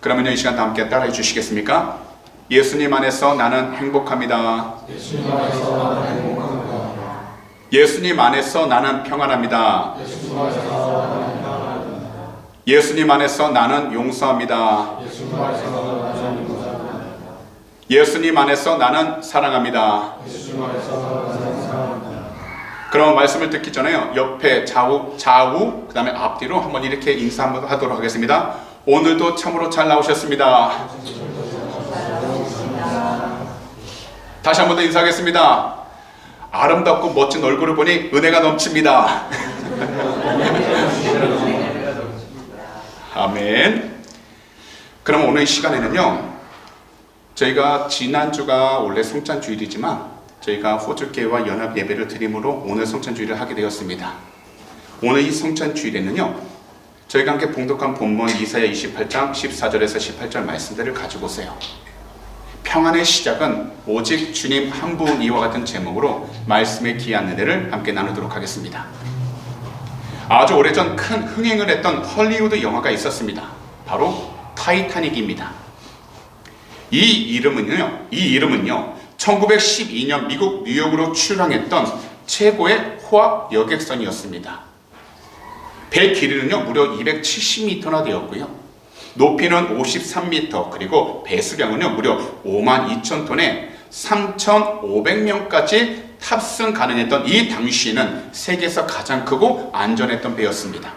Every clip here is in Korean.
그러면요, 이 시간 다 함께 따라해 주시겠습니까? 예수님 안에서 나는 행복합니다. 예수님 안에서 나는 행복합니다. 예수님 안에서 나는 평안합니다. 예수님 안에서 나는 평안합니다. 예수님 안에서 나는 용서합니다. 예수님 안에서 나는 용서합니다. 예수님 안에서 나는 사랑합니다. 예수님 안에서 나는 사랑합니다. 그럼 말씀을 듣기 전에요, 옆에 좌우 그 다음에 앞뒤로 한번 이렇게 인사 한번 하도록 하겠습니다. 오늘도 참으로 잘 나오셨습니다. 다시 한번 더 인사하겠습니다. 아름답고 멋진 얼굴을 보니 은혜가 넘칩니다. 아멘. 그럼 오늘 이 시간에는요, 저희가 지난주가 원래 성찬주일이지만 저희가 호주교회와 연합 예배를 드림으로 오늘 성찬주일을 하게 되었습니다. 오늘 이 성찬주일에는요, 저희가 함께 봉독한 본문 이사야 28장 14절에서 18절 말씀들을 가지고 오세요. 평안의 시작은 오직 주님 한 분이와 같은 제목으로 말씀의 귀한 은혜를 함께 나누도록 하겠습니다. 아주 오래전 큰 흥행을 했던 헐리우드 영화가 있었습니다. 바로 타이타닉입니다. 이 이름은요 1912년 미국 뉴욕으로 출항했던 최고의 호화 여객선이었습니다. 배 길이는요 무려 270m나 되었고요, 높이는 53m, 그리고 배수량은요 무려 52,000톤에 3,500명까지 탑승 가능했던 이 당시에는 세계에서 가장 크고 안전했던 배였습니다.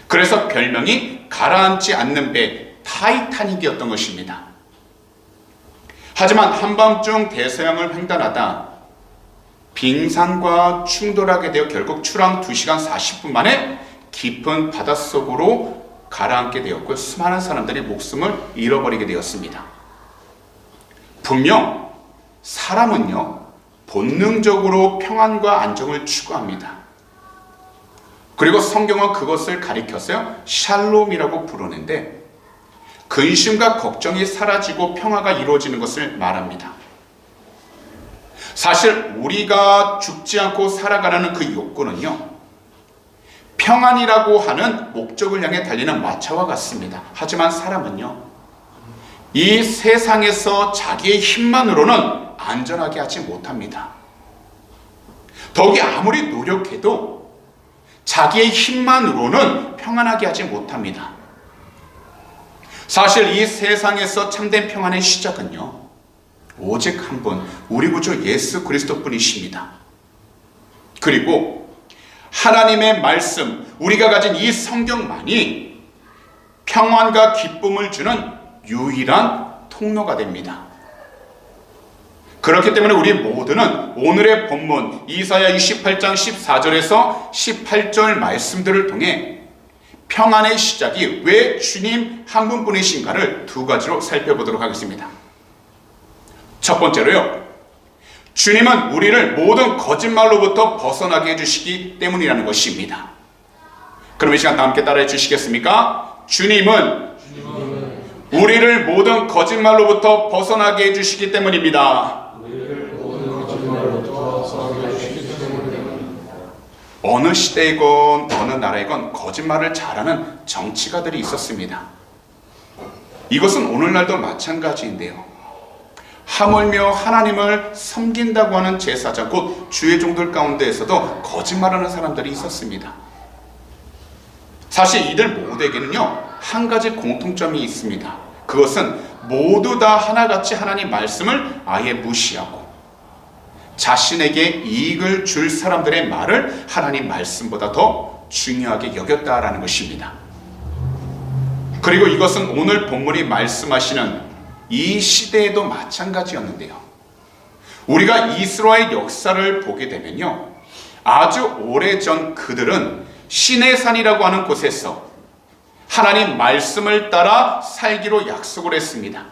그래서 별명이 가라앉지 않는 배 타이타닉이었던 것입니다. 하지만 한밤중 대서양을 횡단하다 빙산과 충돌하게 되어 결국 출항 2시간 40분 만에 깊은 바닷속으로 가라앉게 되었고, 수많은 사람들이 목숨을 잃어버리게 되었습니다. 분명 사람은요 본능적으로 평안과 안정을 추구합니다. 그리고 성경은 그것을 가리켜서요 샬롬이라고 부르는데, 근심과 걱정이 사라지고 평화가 이루어지는 것을 말합니다. 사실 우리가 죽지 않고 살아가라는 그 욕구는요 평안이라고 하는 목적을 향해 달리는 마차와 같습니다. 하지만 사람은요 이 세상에서 자기의 힘만으로는 안전하게 하지 못합니다. 더욱이 아무리 노력해도 자기의 힘만으로는 평안하게 하지 못합니다. 사실 이 세상에서 참된 평안의 시작은요 오직 한 분, 우리 구주 예수 그리스도 뿐이십니다. 그리고 하나님의 말씀, 우리가 가진 이 성경만이 평안과 기쁨을 주는 유일한 통로가 됩니다. 그렇기 때문에 우리 모두는 오늘의 본문 이사야 28장 14절에서 18절 말씀들을 통해 평안의 시작이 왜 주님 한 분뿐이신가를 두 가지로 살펴보도록 하겠습니다. 첫 번째로요, 주님은 우리를 모든 거짓말로부터 벗어나게 해주시기 때문이라는 것입니다. 그럼 이 시간 다 함께 따라해 주시겠습니까? 주님은 우리를 모든 거짓말로부터 벗어나게 해주시기 때문입니다. 어느 시대이건 어느 나라이건 거짓말을 잘하는 정치가들이 있었습니다. 이것은 오늘날도 마찬가지인데요, 하물며 하나님을 섬긴다고 하는 제사장 곧 주의 종들 가운데에서도 거짓말하는 사람들이 있었습니다. 사실 이들 모두에게는요 한 가지 공통점이 있습니다. 그것은 모두 다 하나같이 하나님 말씀을 아예 무시하고 자신에게 이익을 줄 사람들의 말을 하나님 말씀보다 더 중요하게 여겼다라는 것입니다. 그리고 이것은 오늘 본문이 말씀하시는 이 시대에도 마찬가지였는데요, 우리가 이스라엘 역사를 보게 되면요 아주 오래전 그들은 시내산이라고 하는 곳에서 하나님 말씀을 따라 살기로 약속을 했습니다.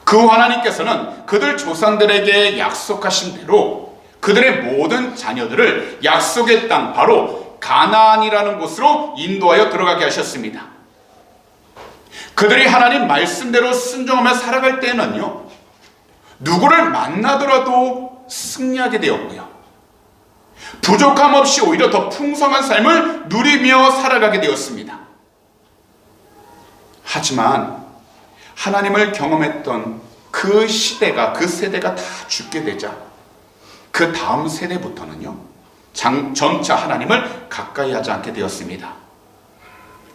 그 하나님께서는 그들 조상들에게 약속하신 대로 그들의 모든 자녀들을 약속의 땅 바로 가나안이라는 곳으로 인도하여 들어가게 하셨습니다. 그들이 하나님 말씀대로 순종하며 살아갈 때는요 누구를 만나더라도 승리하게 되었고요, 부족함 없이 오히려 더 풍성한 삶을 누리며 살아가게 되었습니다. 하지만 하나님을 경험했던 그 시대가, 그 세대가 다 죽게 되자 그 다음 세대부터는요, 점차 하나님을 가까이 하지 않게 되었습니다.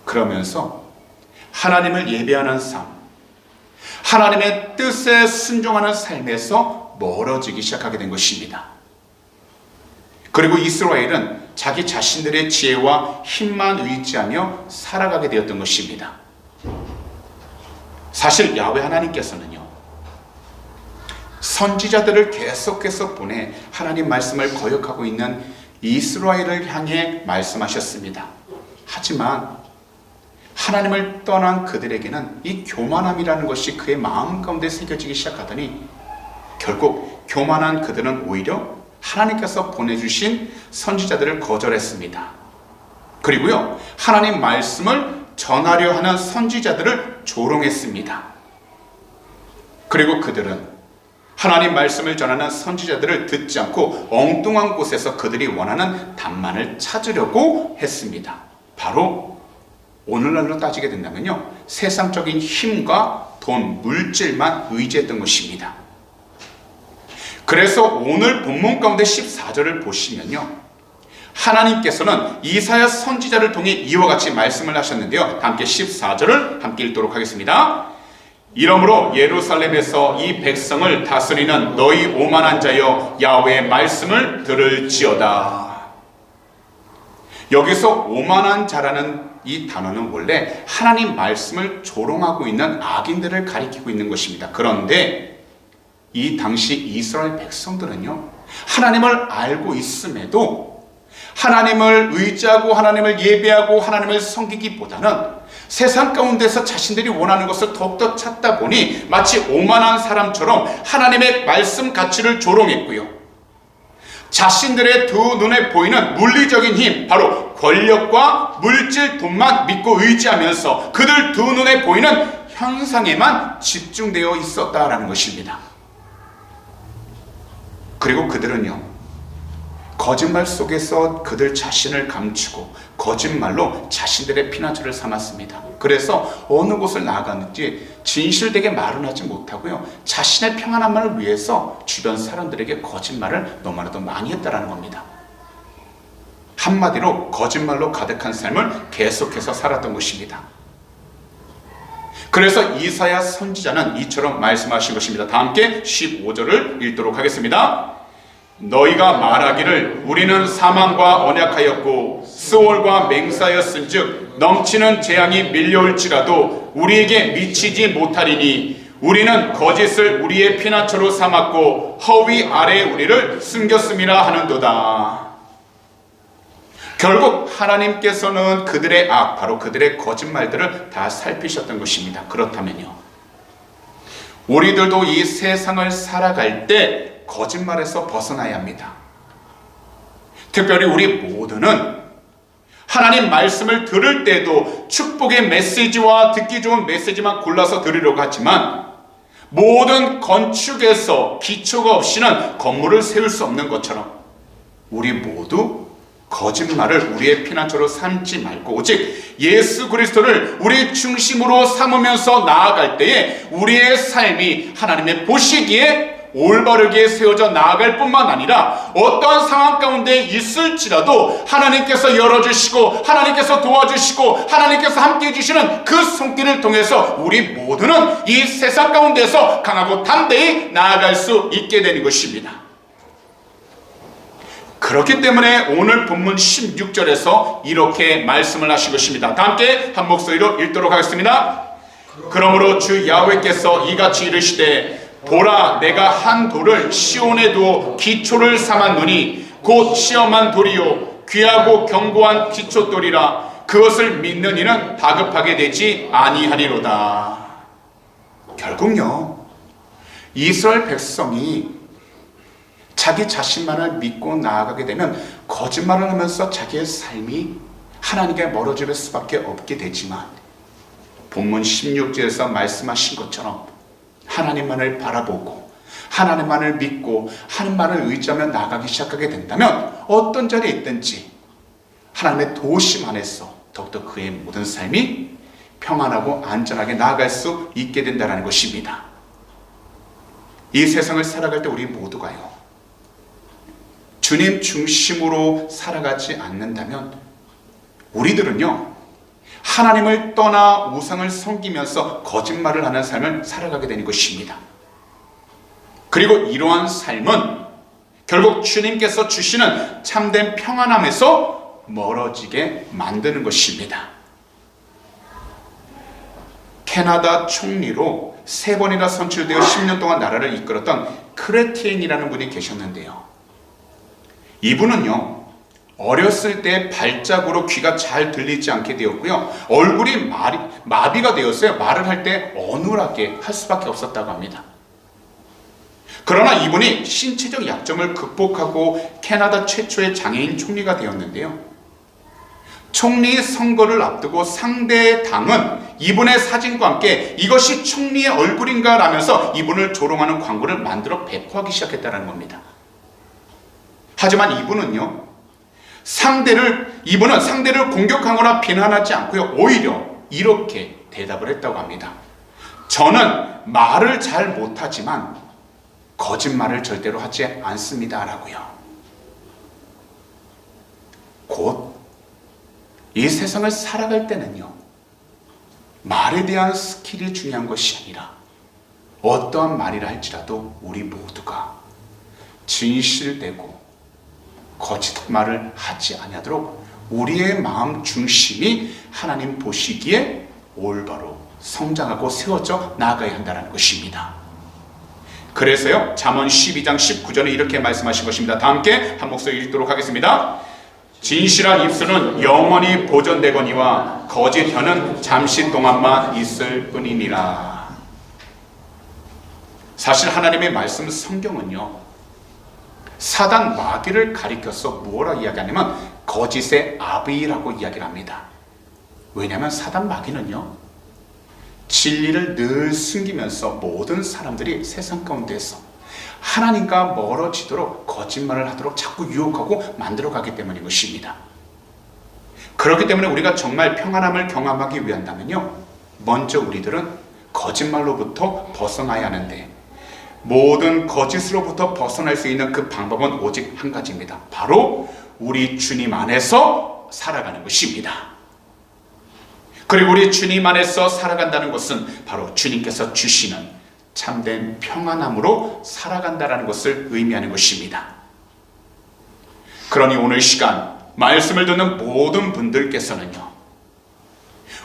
그러면서 하나님을 예배하는 삶, 하나님의 뜻에 순종하는 삶에서 멀어지기 시작하게 된 것입니다. 그리고 이스라엘은 자기 자신들의 지혜와 힘만 의지하며 살아가게 되었던 것입니다. 사실 야훼 하나님께서는요, 선지자들을 계속해서 보내 하나님 말씀을 거역하고 있는 이스라엘을 향해 말씀하셨습니다. 하지만 하나님을 떠난 그들에게는 이 교만함이라는 것이 그의 마음 가운데 새겨지기 시작하더니 결국 교만한 그들은 오히려 하나님께서 보내주신 선지자들을 거절했습니다. 그리고요, 하나님 말씀을 전하려 하는 선지자들을 조롱했습니다. 그리고 그들은 하나님 말씀을 전하는 선지자들을 듣지 않고 엉뚱한 곳에서 그들이 원하는 답만을 찾으려고 했습니다. 바로 오늘날로 따지게 된다면요, 세상적인 힘과 돈, 물질만 의지했던 것입니다. 그래서 오늘 본문 가운데 14절을 보시면요, 하나님께서는 이사야 선지자를 통해 이와 같이 말씀을 하셨는데요, 함께 14절을 함께 읽도록 하겠습니다. 이러므로 예루살렘에서 이 백성을 다스리는 너희 오만한 자여, 야훼의 말씀을 들을지어다. 여기서 오만한 자라는 이 단어는 원래 하나님 말씀을 조롱하고 있는 악인들을 가리키고 있는 것입니다. 그런데 이 당시 이스라엘 백성들은요, 하나님을 알고 있음에도 하나님을 의지하고 하나님을 예배하고 하나님을 섬기기보다는 세상 가운데서 자신들이 원하는 것을 더욱더 찾다 보니 마치 오만한 사람처럼 하나님의 말씀 가치를 조롱했고요, 자신들의 두 눈에 보이는 물리적인 힘, 바로 권력과 물질, 돈만 믿고 의지하면서 그들 두 눈에 보이는 현상에만 집중되어 있었다라는 것입니다. 그리고 그들은요, 거짓말 속에서 그들 자신을 감추고 거짓말로 자신들의 피난처를 삼았습니다. 그래서 어느 곳을 나아가는지 진실되게 말은 하지 못하고요, 자신의 평안함을 위해서 주변 사람들에게 거짓말을 너무나도 많이 했다라는 겁니다. 한마디로 거짓말로 가득한 삶을 계속해서 살았던 것입니다. 그래서 이사야 선지자는 이처럼 말씀하신 것입니다. 다 함께 15절을 읽도록 하겠습니다. 너희가 말하기를 우리는 사망과 언약하였고 스올과 맹사였은즉 넘치는 재앙이 밀려올지라도 우리에게 미치지 못하리니 우리는 거짓을 우리의 피난처로 삼았고 허위 아래에 우리를 숨겼음이라 하는도다. 결국 하나님께서는 그들의 악, 바로 그들의 거짓말들을 다 살피셨던 것입니다. 그렇다면요, 우리들도 이 세상을 살아갈 때 거짓말에서 벗어나야 합니다. 특별히 우리 모두는 하나님 말씀을 들을 때도 축복의 메시지와 듣기 좋은 메시지만 골라서 들으려고 하지만 모든 건축에서 기초가 없이는 건물을 세울 수 없는 것처럼 우리 모두 거짓말을 우리의 피난처로 삼지 말고 오직 예수 그리스도를 우리 중심으로 삼으면서 나아갈 때에 우리의 삶이 하나님의 보시기에 올바르게 세워져 나아갈 뿐만 아니라 어떠한 상황 가운데 있을지라도 하나님께서 열어주시고 하나님께서 도와주시고 하나님께서 함께해 주시는 그 손길을 통해서 우리 모두는 이 세상 가운데서 강하고 담대히 나아갈 수 있게 되는 것입니다. 그렇기 때문에 오늘 본문 16절에서 이렇게 말씀을 하신 것입니다. 다 함께 한 목소리로 읽도록 하겠습니다. 그러므로 주 야훼께서 이같이 이르시되 보라, 내가 한 돌을 시온에 두어 기초를 삼았노니 곧 시험한 돌이요 귀하고 견고한 기초돌이라. 그것을 믿는 이는 다급하게 되지 아니하리로다. 결국요, 이스라엘 백성이 자기 자신만을 믿고 나아가게 되면 거짓말을 하면서 자기의 삶이 하나님께 멀어질 수밖에 없게 되지만 본문 16절에서 말씀하신 것처럼 하나님만을 바라보고 하나님만을 믿고 하나님만을 의지하며 나아가기 시작하게 된다면 어떤 자리에 있든지 하나님의 도우심 안에서 더욱더 그의 모든 삶이 평안하고 안전하게 나아갈 수 있게 된다는 것입니다. 이 세상을 살아갈 때 우리 모두가요, 주님 중심으로 살아가지 않는다면 우리들은요, 하나님을 떠나 우상을 섬기면서 거짓말을 하는 삶을 살아가게 되는 것입니다. 그리고 이러한 삶은 결국 주님께서 주시는 참된 평안함에서 멀어지게 만드는 것입니다. 캐나다 총리로 3번이나 선출되어 10년 동안 나라를 이끌었던 크레티엔이라는 분이 계셨는데요, 이분은요, 어렸을 때 발작으로 귀가 잘 들리지 않게 되었고요, 얼굴이 마비가 되었어요. 말을 할 때 어눌하게 할 수밖에 없었다고 합니다. 그러나 이분이 신체적 약점을 극복하고 캐나다 최초의 장애인 총리가 되었는데요, 총리 선거를 앞두고 상대 당은 이분의 사진과 함께 이것이 총리의 얼굴인가 라면서 이분을 조롱하는 광고를 만들어 배포하기 시작했다는 겁니다. 하지만 이분은 상대를 공격하거나 비난하지 않고요, 오히려 이렇게 대답을 했다고 합니다. 저는 말을 잘 못하지만 거짓말을 절대로 하지 않습니다 라고요. 곧 이 세상을 살아갈 때는요, 말에 대한 스킬이 중요한 것이 아니라 어떠한 말이라 할지라도 우리 모두가 진실되고 거짓말을 하지 아니하도록 우리의 마음 중심이 하나님 보시기에 올바로 성장하고 세워져 나아가야 한다는 것입니다. 그래서요, 잠언 12장 19절에 이렇게 말씀하신 것입니다. 다 함께 한 목소리 읽도록 하겠습니다. 진실한 입술은 영원히 보존되거니와 거짓 혀는 잠시 동안만 있을 뿐이니라. 사실 하나님의 말씀 성경은요, 사단 마귀를 가리켜서 뭐라 이야기하냐면 거짓의 아비라고 이야기를 합니다. 왜냐하면 사단 마귀는요, 진리를 늘 숨기면서 모든 사람들이 세상 가운데서 하나님과 멀어지도록 거짓말을 하도록 자꾸 유혹하고 만들어가기 때문인 것입니다. 그렇기 때문에 우리가 정말 평안함을 경험하기 위한다면요, 먼저 우리들은 거짓말로부터 벗어나야 하는데, 모든 거짓으로부터 벗어날 수 있는 그 방법은 오직 한 가지입니다. 바로 우리 주님 안에서 살아가는 것입니다. 그리고 우리 주님 안에서 살아간다는 것은 바로 주님께서 주시는 참된 평안함으로 살아간다는 것을 의미하는 것입니다. 그러니 오늘 시간 말씀을 듣는 모든 분들께서는요,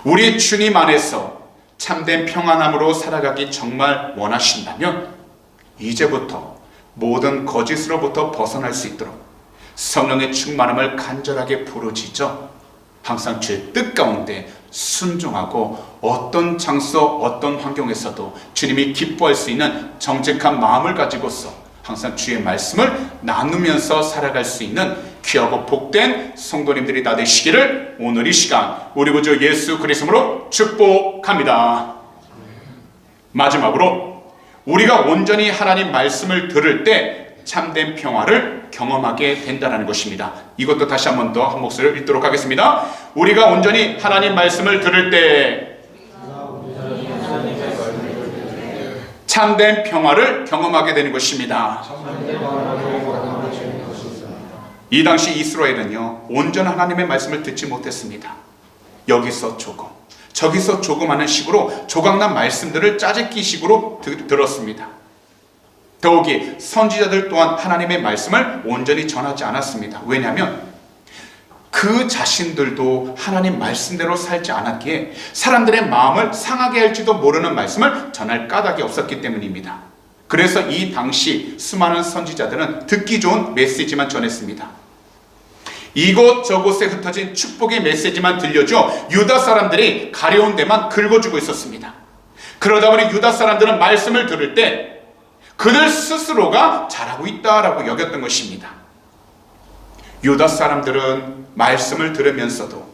우리 주님 안에서 참된 평안함으로 살아가기 정말 원하신다면 이제부터 모든 거짓으로부터 벗어날 수 있도록 성령의 충만함을 간절하게 부르짖어 항상 주의 뜻 가운데 순종하고 어떤 장소 어떤 환경에서도 주님이 기뻐할 수 있는 정직한 마음을 가지고서 항상 주의 말씀을 나누면서 살아갈 수 있는 귀하고 복된 성도님들이 다 되시기를 오늘 이 시간 우리 구주 예수 그리스도로 축복합니다. 마지막으로 우리가 온전히 하나님 말씀을 들을 때 참된 평화를 경험하게 된다는 것입니다. 이것도 다시 한 번 더 한 목소리를 읽도록 하겠습니다. 우리가 온전히 하나님 말씀을 들을 때 참된 평화를 경험하게 되는 것입니다. 이 당시 이스라엘은요, 온전한 하나님의 말씀을 듣지 못했습니다. 여기서 조금 저기서 조금 하는 식으로 조각난 말씀들을 짜집기식으로 들었습니다. 더욱이 선지자들 또한 하나님의 말씀을 온전히 전하지 않았습니다. 왜냐하면 그 자신들도 하나님 말씀대로 살지 않았기에 사람들의 마음을 상하게 할지도 모르는 말씀을 전할 까닭이 없었기 때문입니다. 그래서 이 당시 수많은 선지자들은 듣기 좋은 메시지만 전했습니다. 이곳저곳에 흩어진 축복의 메시지만 들려줘 유다 사람들이 가려운 데만 긁어주고 있었습니다. 그러다 보니 유다 사람들은 말씀을 들을 때 그들 스스로가 잘하고 있다라고 여겼던 것입니다. 유다 사람들은 말씀을 들으면서도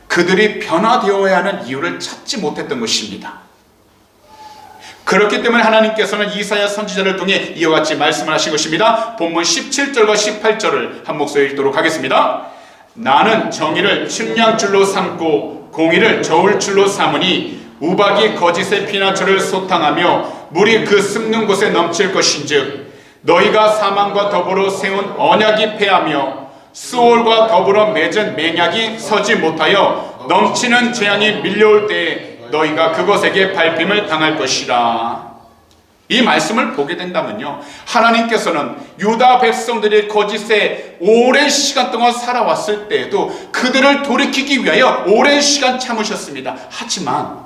그들이 변화되어야 하는 이유를 찾지 못했던 것입니다. 그렇기 때문에 하나님께서는 이사야 선지자를 통해 이와 같이 말씀을 하신 것입니다. 본문 17절과 18절을 한 목소리 읽도록 하겠습니다. 나는 정의를 측량줄로 삼고 공의를 저울줄로 삼으니 우박이 거짓의 피난처를 소탕하며 물이 그 습는 곳에 넘칠 것인즉 너희가 사망과 더불어 세운 언약이 패하며 수월과 더불어 맺은 맹약이 서지 못하여 넘치는 재앙이 밀려올 때에 너희가 그것에게 밟힘을 당할 것이라. 이 말씀을 보게 된다면요, 하나님께서는 유다 백성들이 거짓에 오랜 시간 동안 살아왔을 때에도 그들을 돌이키기 위하여 오랜 시간 참으셨습니다. 하지만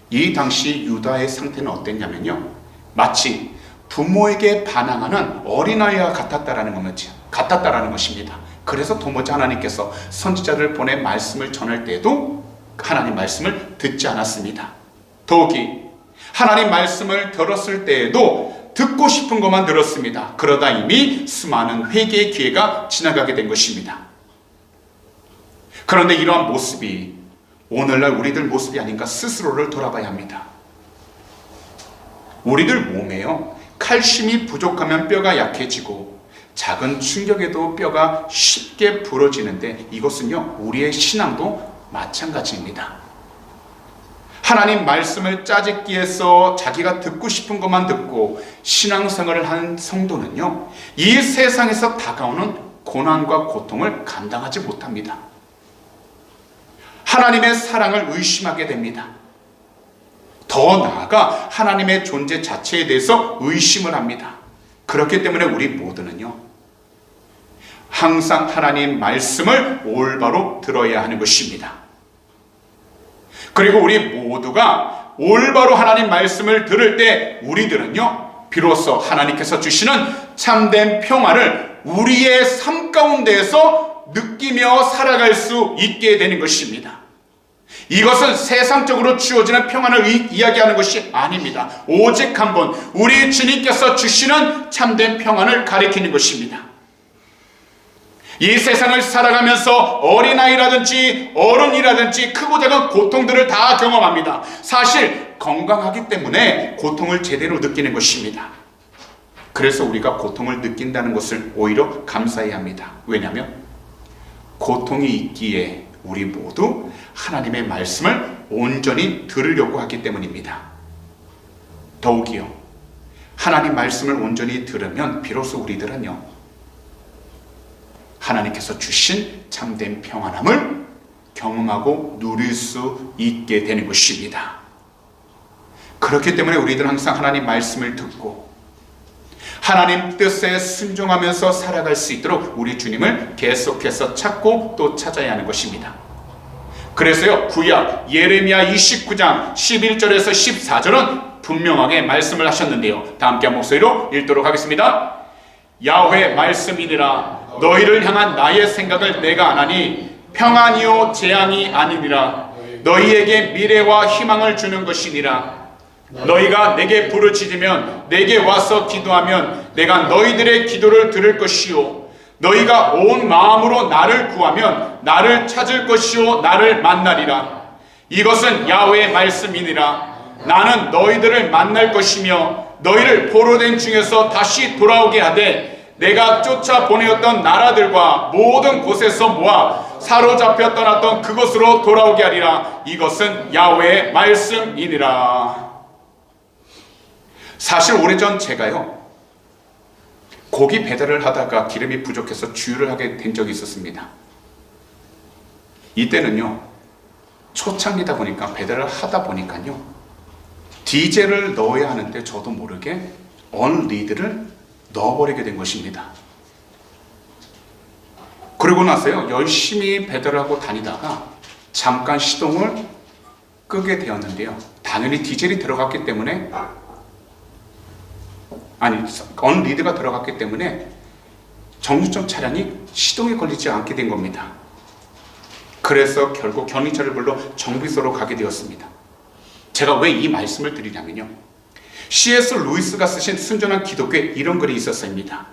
이 당시 유다의 상태는 어땠냐면요, 마치 부모에게 반항하는 어린아이와 같았다라는 것입니다. 그래서 도무지 하나님께서 선지자를 보내 말씀을 전할 때에도 하나님 말씀을 듣지 않았습니다. 더욱이 하나님 말씀을 들었을 때에도 듣고 싶은 것만 들었습니다. 그러다 이미 수많은 회개의 기회가 지나가게 된 것입니다. 그런데 이러한 모습이 오늘날 우리들 모습이 아닌가 스스로를 돌아봐야 합니다. 우리들 몸에요, 칼슘이 부족하면 뼈가 약해지고 작은 충격에도 뼈가 쉽게 부러지는데 이것은요, 우리의 신앙도 마찬가지입니다. 하나님 말씀을 짜집기해서 자기가 듣고 싶은 것만 듣고 신앙생활을 한 성도는요, 이 세상에서 다가오는 고난과 고통을 감당하지 못합니다. 하나님의 사랑을 의심하게 됩니다. 더 나아가 하나님의 존재 자체에 대해서 의심을 합니다. 그렇기 때문에 우리 모두는요, 항상 하나님 말씀을 올바로 들어야 하는 것입니다. 그리고 우리 모두가 올바로 하나님 말씀을 들을 때 우리들은요, 비로소 하나님께서 주시는 참된 평화를 우리의 삶 가운데에서 느끼며 살아갈 수 있게 되는 것입니다. 이것은 세상적으로 주어지는 평안을 이야기하는 것이 아닙니다. 오직 한 번 우리 주님께서 주시는 참된 평안을 가리키는 것입니다. 이 세상을 살아가면서 어린아이라든지 어른이라든지 크고 작은 고통들을 다 경험합니다. 사실 건강하기 때문에 고통을 제대로 느끼는 것입니다. 그래서 우리가 고통을 느낀다는 것을 오히려 감사해야 합니다. 왜냐하면 고통이 있기에 우리 모두 하나님의 말씀을 온전히 들으려고 하기 때문입니다. 더욱이요, 하나님 말씀을 온전히 들으면 비로소 우리들은요, 하나님께서 주신 참된 평안함을 경험하고 누릴 수 있게 되는 것입니다. 그렇기 때문에 우리들은 항상 하나님 말씀을 듣고 하나님 뜻에 순종하면서 살아갈 수 있도록 우리 주님을 계속해서 찾고 또 찾아야 하는 것입니다. 그래서요, 구약 예레미야 29장 11절에서 14절은 분명하게 말씀을 하셨는데요, 다 함께 한 목소리로 읽도록 하겠습니다. 야훼 말씀이니라. 너희를 향한 나의 생각을 내가 아나니 평안이요 재앙이 아니니라. 너희에게 미래와 희망을 주는 것이니라. 너희가 내게 부르짖으면 내게 와서 기도하면 내가 너희들의 기도를 들을 것이요 너희가 온 마음으로 나를 구하면 나를 찾을 것이요 나를 만나리라. 이것은 야훼의 말씀이니라. 나는 너희들을 만날 것이며 너희를 포로된 중에서 다시 돌아오게 하되 내가 쫓아 보내었던 나라들과 모든 곳에서 모아 사로잡혀 떠났던 그곳으로 돌아오게 하리라. 이것은 야훼의 말씀이니라. 사실 오래전 제가요, 고기 배달을 하다가 기름이 부족해서 주유를 하게 된 적이 있었습니다. 이때는요, 초창기다 보니까 배달을 하다 보니까요, 디젤을 넣어야 하는데 저도 모르게 언리드를 넣어버리게 된 것입니다. 그러고 나서요, 열심히 배달을 하고 다니다가 잠깐 시동을 끄게 되었는데요, 당연히 디젤이 들어갔기 때문에 언리드가 들어갔기 때문에 정류점 차량이 시동에 걸리지 않게 된 겁니다. 그래서 결국 견인차를 불러 정비소로 가게 되었습니다. 제가 왜 이 말씀을 드리냐면요, C.S. 루이스가 쓰신 순전한 기독교에 이런 글이 있었습니다.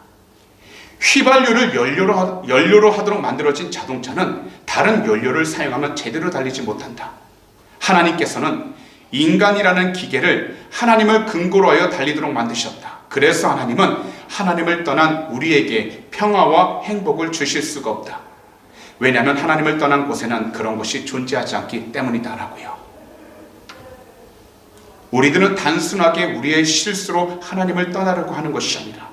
휘발유를 연료로 하도록 만들어진 자동차는 다른 연료를 사용하면 제대로 달리지 못한다. 하나님께서는 인간이라는 기계를 하나님을 근거로 하여 달리도록 만드셨다. 그래서 하나님은 하나님을 떠난 우리에게 평화와 행복을 주실 수가 없다. 왜냐하면 하나님을 떠난 곳에는 그런 것이 존재하지 않기 때문이다라고요. 우리들은 단순하게 우리의 실수로 하나님을 떠나려고 하는 것이 아니라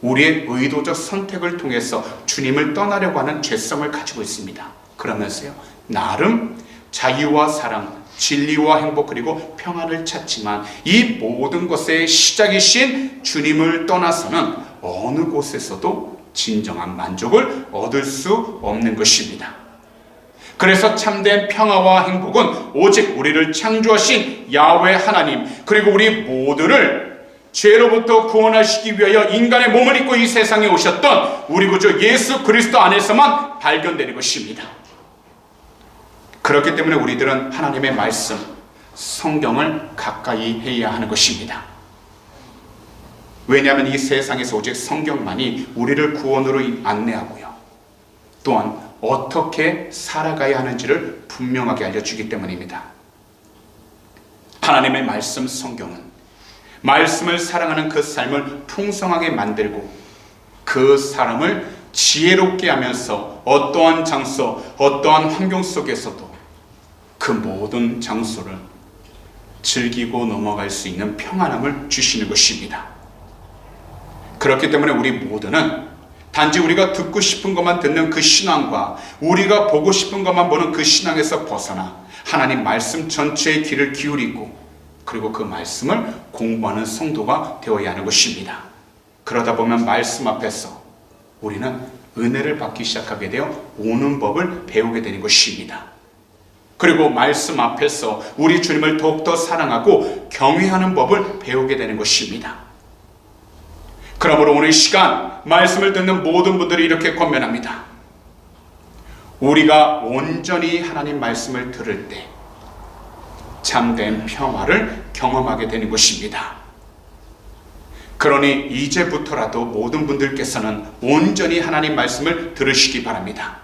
우리의 의도적 선택을 통해서 주님을 떠나려고 하는 죄성을 가지고 있습니다. 그러면서요, 나름 자유와 사랑, 진리와 행복 그리고 평안을 찾지만 이 모든 것의 시작이신 주님을 떠나서는 어느 곳에서도 진정한 만족을 얻을 수 없는 것입니다. 그래서 참된 평화와 행복은 오직 우리를 창조하신 야훼 하나님 그리고 우리 모두를 죄로부터 구원하시기 위하여 인간의 몸을 입고 이 세상에 오셨던 우리 구주 예수 그리스도 안에서만 발견되는 것입니다. 그렇기 때문에 우리들은 하나님의 말씀, 성경을 가까이 해야 하는 것입니다. 왜냐하면 이 세상에서 오직 성경만이 우리를 구원으로 안내하고요, 또한 어떻게 살아가야 하는지를 분명하게 알려주기 때문입니다. 하나님의 말씀, 성경은 말씀을 사랑하는 그 삶을 풍성하게 만들고 그 사람을 지혜롭게 하면서 어떠한 장소, 어떠한 환경 속에서도 그 모든 장소를 즐기고 넘어갈 수 있는 평안함을 주시는 것입니다. 그렇기 때문에 우리 모두는 단지 우리가 듣고 싶은 것만 듣는 그 신앙과 우리가 보고 싶은 것만 보는 그 신앙에서 벗어나 하나님 말씀 전체에 귀를 기울이고 그리고 그 말씀을 공부하는 성도가 되어야 하는 것입니다. 그러다 보면 말씀 앞에서 우리는 은혜를 받기 시작하게 되어 오는 법을 배우게 되는 것입니다. 그리고 말씀 앞에서 우리 주님을 더욱더 사랑하고 경외하는 법을 배우게 되는 것입니다. 그러므로 오늘 시간 말씀을 듣는 모든 분들이 이렇게 권면합니다. 우리가 온전히 하나님 말씀을 들을 때 참된 평화를 경험하게 되는 것입니다. 그러니 이제부터라도 모든 분들께서는 온전히 하나님 말씀을 들으시기 바랍니다.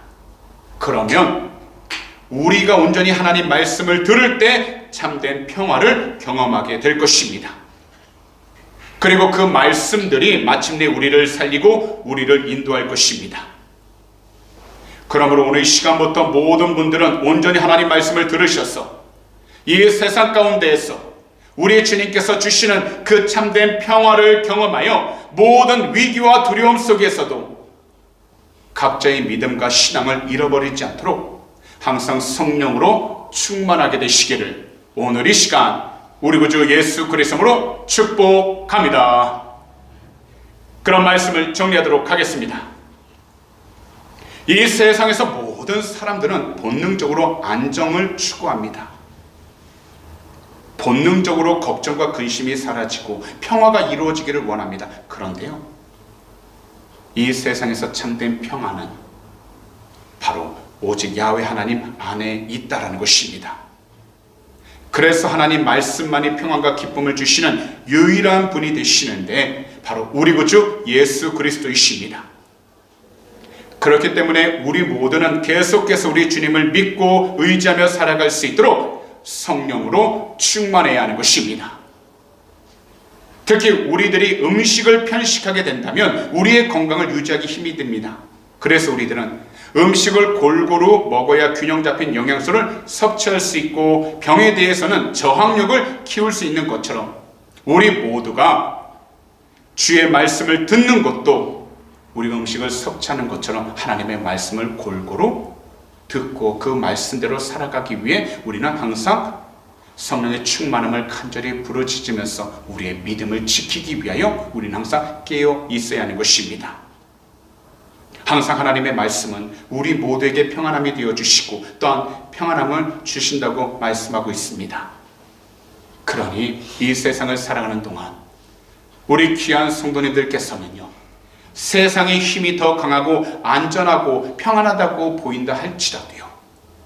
그러면 우리가 온전히 하나님 말씀을 들을 때 참된 평화를 경험하게 될 것입니다. 그리고 그 말씀들이 마침내 우리를 살리고 우리를 인도할 것입니다. 그러므로 오늘 이 시간부터 모든 분들은 온전히 하나님 말씀을 들으셔서 이 세상 가운데에서 우리 주님께서 주시는 그 참된 평화를 경험하여 모든 위기와 두려움 속에서도 각자의 믿음과 신앙을 잃어버리지 않도록 항상 성령으로 충만하게 되시기를 오늘 이 시간 우리 구주 예수 그리스도로 축복합니다. 그런 말씀을 정리하도록 하겠습니다. 이 세상에서 모든 사람들은 본능적으로 안정을 추구합니다. 본능적으로 걱정과 근심이 사라지고 평화가 이루어지기를 원합니다. 그런데요, 이 세상에서 참된 평화는 바로 오직 야훼 하나님 안에 있다라는 것입니다. 그래서 하나님 말씀만이 평안과 기쁨을 주시는 유일한 분이 되시는데 바로 우리 구주 예수 그리스도이십니다. 그렇기 때문에 우리 모두는 계속해서 우리 주님을 믿고 의지하며 살아갈 수 있도록 성령으로 충만해야 하는 것입니다. 특히 우리들이 음식을 편식하게 된다면 우리의 건강을 유지하기 힘이 듭니다. 그래서 우리들은 음식을 골고루 먹어야 균형 잡힌 영양소를 섭취할 수 있고 병에 대해서는 저항력을 키울 수 있는 것처럼 우리 모두가 주의 말씀을 듣는 것도 우리가 음식을 섭취하는 것처럼 하나님의 말씀을 골고루 듣고 그 말씀대로 살아가기 위해 우리는 항상 성령의 충만함을 간절히 부르짖으면서 우리의 믿음을 지키기 위하여 우리는 항상 깨어 있어야 하는 것입니다. 항상 하나님의 말씀은 우리 모두에게 평안함이 되어주시고 또한 평안함을 주신다고 말씀하고 있습니다. 그러니 이 세상을 살아가는 동안 우리 귀한 성도님들께서는요, 세상의 힘이 더 강하고 안전하고 평안하다고 보인다 할지라도요,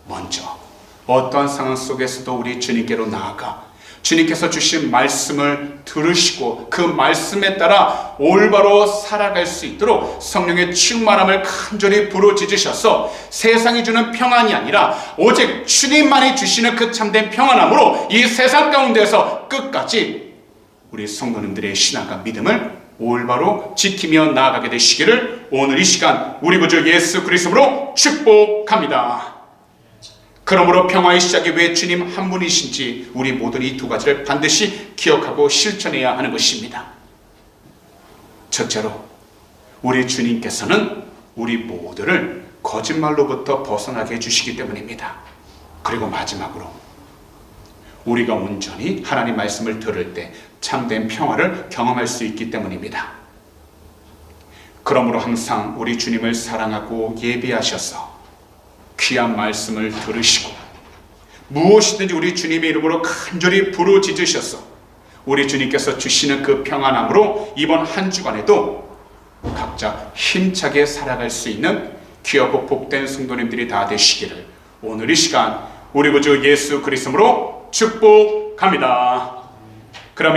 먼저 어떠한 상황 속에서도 우리 주님께로 나아가 주님께서 주신 말씀을 들으시고 그 말씀에 따라 올바로 살아갈 수 있도록 성령의 충만함을 간절히 부르짖으셔서 세상이 주는 평안이 아니라 오직 주님만이 주시는 그 참된 평안함으로 이 세상 가운데서 끝까지 우리 성도님들의 신앙과 믿음을 올바로 지키며 나아가게 되시기를 오늘 이 시간 우리 구주 예수 그리스도로 축복합니다. 그러므로 평화의 시작이 왜 주님 한 분이신지 우리 모든 이 두 가지를 반드시 기억하고 실천해야 하는 것입니다. 첫째로 우리 주님께서는 우리 모두를 거짓말로부터 벗어나게 해주시기 때문입니다. 그리고 마지막으로 우리가 온전히 하나님 말씀을 들을 때 참된 평화를 경험할 수 있기 때문입니다. 그러므로 항상 우리 주님을 사랑하고 예비하셔서 귀한 말씀을 들으시고 무엇이든지 우리 주님의 이름으로 간절히 부르짖으셔서 우리 주님께서 주시는 그 평안함으로 이번 한 주간에도 각자 힘차게 살아갈 수 있는 귀하고 복된 성도님들이 다 되시기를 오늘 이 시간 우리 구주 예수 그리스도로 축복합니다. 그럼